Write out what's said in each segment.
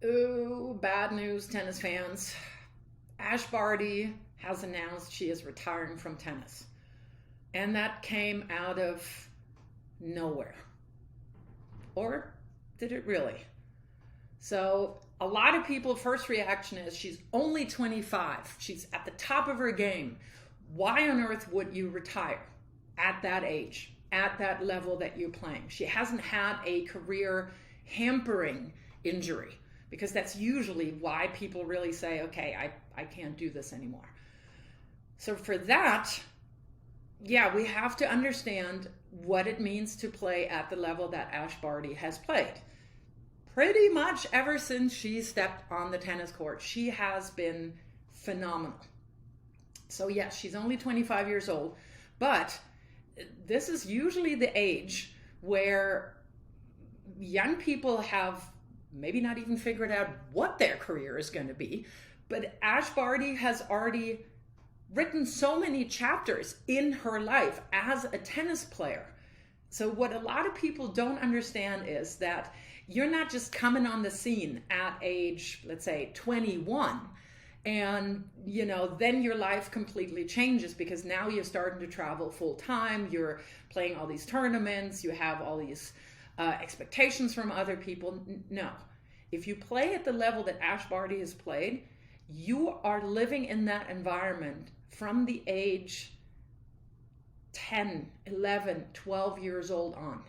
Ooh, bad news, tennis fans. Ash Barty has announced she is retiring from tennis. And that came out of nowhere. Or did it really? So a lot of people, first reaction is she's only 25. She's at the top of her game. Why on earth would you retire at that age, at that level that you're playing? She hasn't had a career hampering injury, because that's usually why people really say, okay, I can't do this anymore. So for that, yeah, we have to understand what it means to play at the level that Ash Barty has played. Pretty much ever since she stepped on the tennis court, she has been phenomenal. So yes, she's only 25 years old, but this is usually the age where young people have maybe not even figured out what their career is going to be. But Ash Barty has already written so many chapters in her life as a tennis player. So what a lot of people don't understand is that you're not just coming on the scene at age, let's say 21, and then your life completely changes, because now you're starting to travel full time, you're playing all these tournaments, you have all these expectations from other people. No. If you play at the level that Ash Barty has played, you are living in that environment from the age 10, 11, 12 years old on.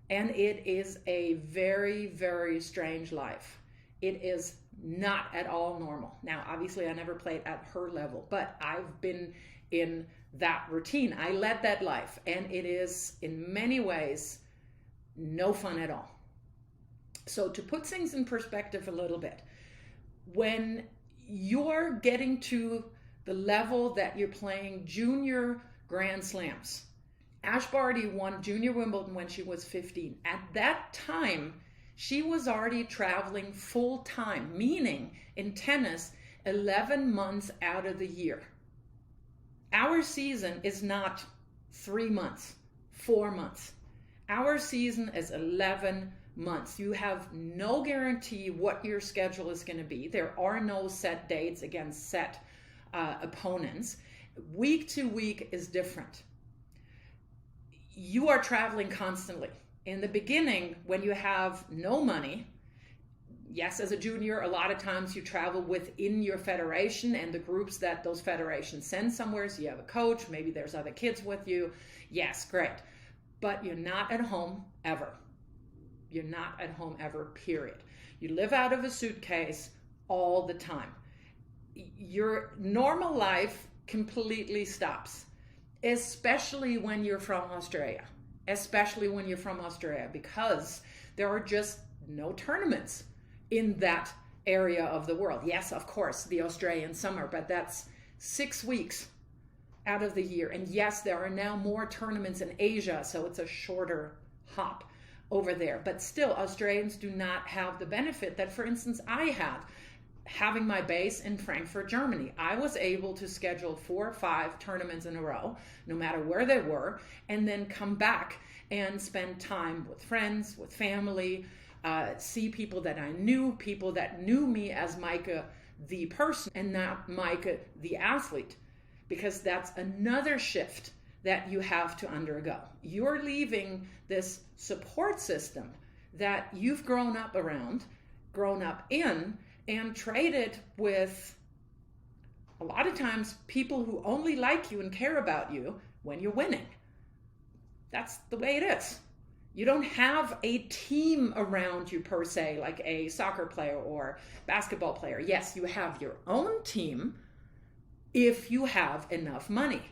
And it is a very, very strange life. It is not at all normal. Now, obviously, I never played at her level, but I've been in that routine. I led that life, and it is, in many ways, no fun at all. So to put things in perspective a little bit, when you're getting to the level that you're playing junior Grand Slams, Ash Barty won Junior Wimbledon when she was 15. At that time, she was already traveling full time, meaning in tennis, 11 months out of the year. Our season is not 3 months, 4 months. Our season is 11 months. You have no guarantee what your schedule is going to be. There are no set dates against set opponents. Week to week is different. You are traveling constantly. In the beginning, when you have no money, yes, as a junior, a lot of times you travel within your federation and the groups that those federations send somewhere. So you have a coach, maybe there's other kids with you. Yes, great. But you're not at home ever. You're not at home ever, period. You live out of a suitcase all the time. Your normal life completely stops, especially when you're from Australia. Because there are just no tournaments in that area of the world. Yes, of course, the Australian summer, but that's 6 weeks out of the year. And yes, there are now more tournaments in Asia, so it's a shorter hop over there. But still, Australians do not have the benefit that, for instance, I had, having my base in Frankfurt, Germany. I was able to schedule 4 or 5 tournaments in a row, no matter where they were, and then come back and spend time with friends, with family, see people that I knew, people that knew me as Meike, the person, and not Meike, the athlete, because that's another shift that you have to undergo. You're leaving this support system that you've grown up around, grown up in, and traded with, a lot of times, people who only like you and care about you when you're winning. That's the way it is. You don't have a team around you per se, like a soccer player or basketball player. Yes, you have your own team if you have enough money.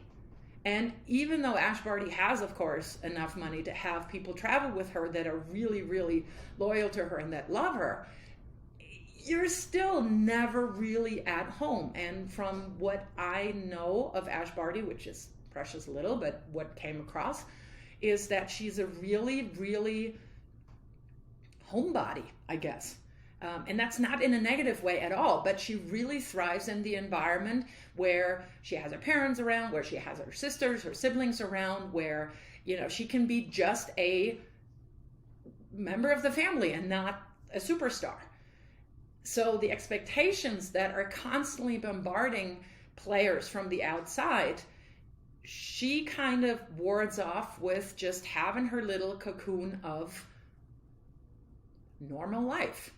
And even though Ash Barty has, of course, enough money to have people travel with her that are really, really loyal to her and that love her, you're still never really at home. And from what I know of Ash Barty, which is precious little, but what came across, is that she's a really, really homebody, I guess. And that's not in a negative way at all, but she really thrives in the environment where she has her parents around, where she has her sisters, her siblings around, where, she can be just a member of the family and not a superstar. So the expectations that are constantly bombarding players from the outside, she kind of wards off with just having her little cocoon of normal life.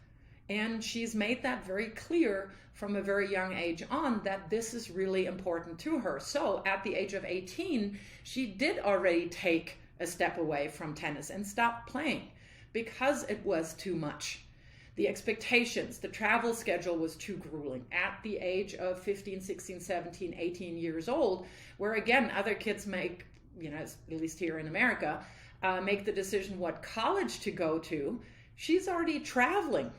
And she's made that very clear from a very young age on that this is really important to her. So at the age of 18, she did already take a step away from tennis and stop playing because it was too much. The expectations, the travel schedule was too grueling at the age of 15, 16, 17, 18 years old, where again, other kids make, at least here in America, make the decision what college to go to. She's already traveling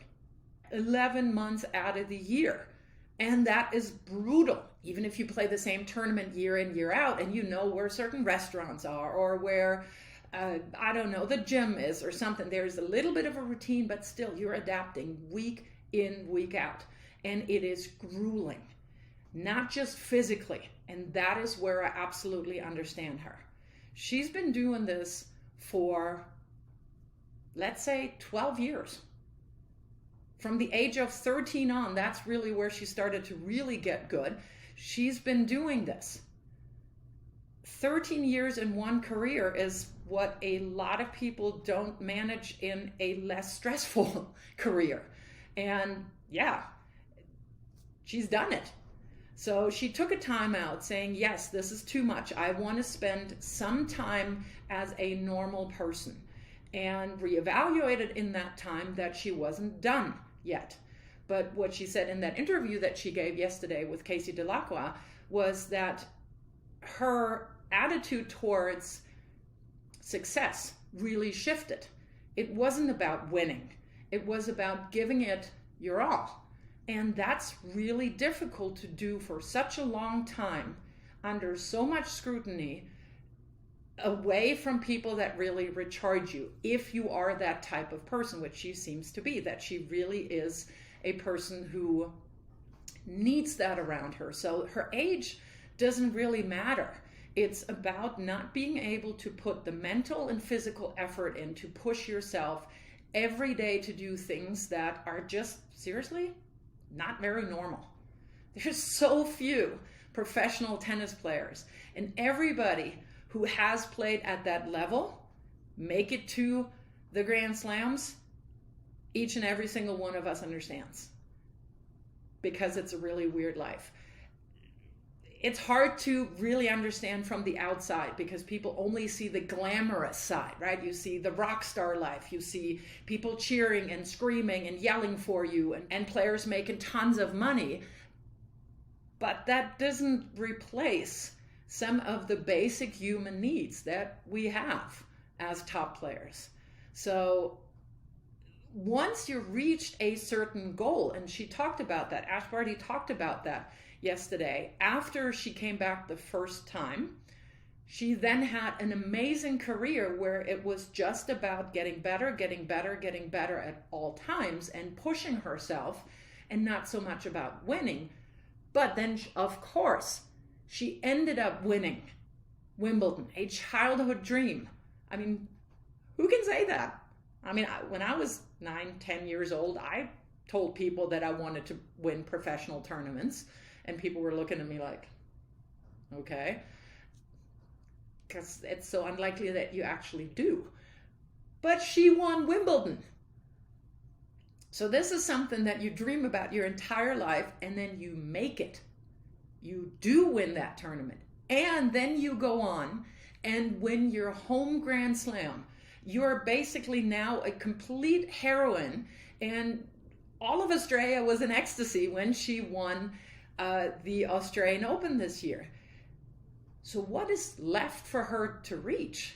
11 months out of the year. And that is brutal. Even if you play the same tournament year in, year out, and you know where certain restaurants are or where, I don't know, the gym is or something. There's a little bit of a routine, but still you're adapting week in, week out. And it is grueling, not just physically. And that is where I absolutely understand her. She's been doing this for, let's say, 12 years. From the age of 13 on, that's really where she started to really get good. She's been doing this. 13 years in one career is what a lot of people don't manage in a less stressful career. And yeah, she's done it. So she took a time out saying, yes, this is too much. I want to spend some time as a normal person. And reevaluated in that time that she wasn't done yet. But what she said in that interview that she gave yesterday with Casey Delacroix was that her attitude towards success really shifted. It wasn't about winning. It was about giving it your all. And that's really difficult to do for such a long time under so much scrutiny, away from people that really recharge you, if you are that type of person, which she seems to be, that she really is a person who needs that around her. So her age doesn't really matter. It's about not being able to put the mental and physical effort in to push yourself every day to do things that are just, seriously, not very normal. There's so few professional tennis players, and everybody who has played at that level make it to the Grand Slams. Each and every single one of us understands, because it's a really weird life. It's hard to really understand from the outside because people only see the glamorous side, right? You see the rock star life. You see people cheering and screaming and yelling for you, and players making tons of money. But that doesn't replace some of the basic human needs that we have as top players. So once you reached a certain goal, and she talked about that, Ash Barty talked about that yesterday, after she came back the first time, she then had an amazing career where it was just about getting better at all times and pushing herself, and not so much about winning. But then, of course, she ended up winning Wimbledon, a childhood dream. I mean, who can say that? I mean, when I was 9, 10 years old, I told people that I wanted to win professional tournaments, and people were looking at me like, okay, because it's so unlikely that you actually do. But she won Wimbledon. So this is something that you dream about your entire life, and then you make it. You do win that tournament, and then you go on and win your home Grand Slam. You're basically now a complete heroine, and all of Australia was in ecstasy when she won the Australian Open this year. So what is left for her to reach?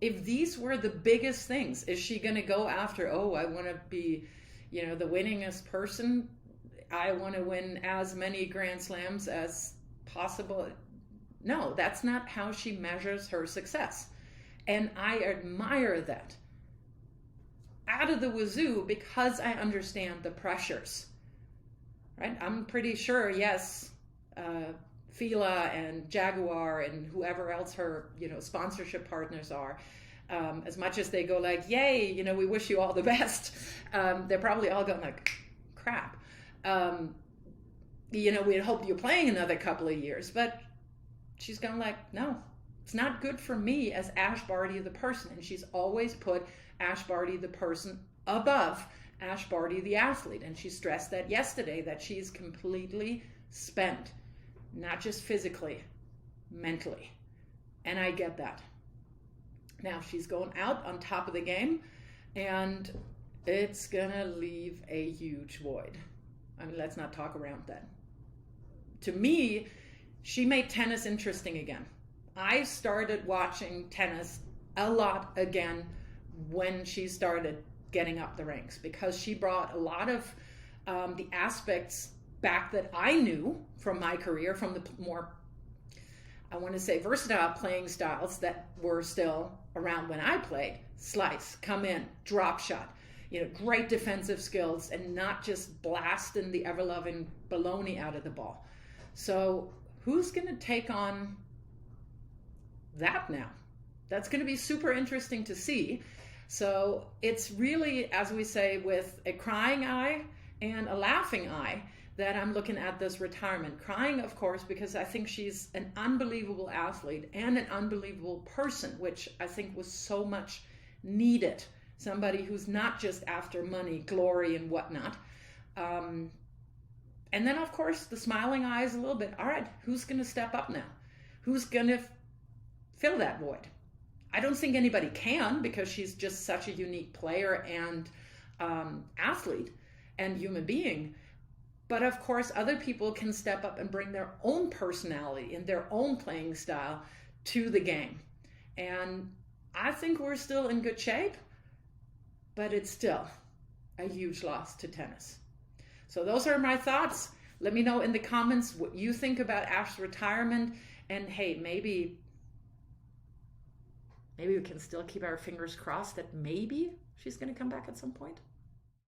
If these were the biggest things, is she going to go after, oh, I want to be, the winningest person? I want to win as many Grand Slams as possible. No, that's not how she measures her success. And I admire that out of the wazoo, because I understand the pressures, right? I'm pretty sure, yes, Fila and Jaguar and whoever else her, sponsorship partners are, as much as they go like, yay, we wish you all the best, they're probably all going like, crap. You know, we'd hoped you're playing another couple of years, but she's gone like, no, it's not good for me as Ash Barty the person. And she's always put Ash Barty the person above Ash Barty the athlete. And she stressed that yesterday, that she's completely spent, not just physically, mentally. And I get that. Now she's going out on top of the game, and it's gonna leave a huge void. I mean, let's not talk around that. To me, she made tennis interesting again. I started watching tennis a lot again when she started getting up the ranks, because she brought a lot of the aspects back that I knew from my career, from the more, I want to say, versatile playing styles that were still around when I played. Slice, come in, drop shot, you know, great defensive skills, and not just blasting the ever-loving baloney out of the ball. So who's going to take on that now? That's going to be super interesting to see. So it's really, as we say, with a crying eye and a laughing eye that I'm looking at this retirement. Crying, of course, because I think she's an unbelievable athlete and an unbelievable person, which I think was so much needed. Somebody who's not just after money, glory, and whatnot. And then, of course, the smiling eyes a little bit. All right, who's going to step up now? Who's going to fill that void? I don't think anybody can, because she's just such a unique player and athlete and human being. But of course, other people can step up and bring their own personality and their own playing style to the game. And I think we're still in good shape, but it's still a huge loss to tennis. So those are my thoughts. Let me know in the comments what you think about Ash's retirement. And hey, maybe we can still keep our fingers crossed that maybe she's going to come back at some point.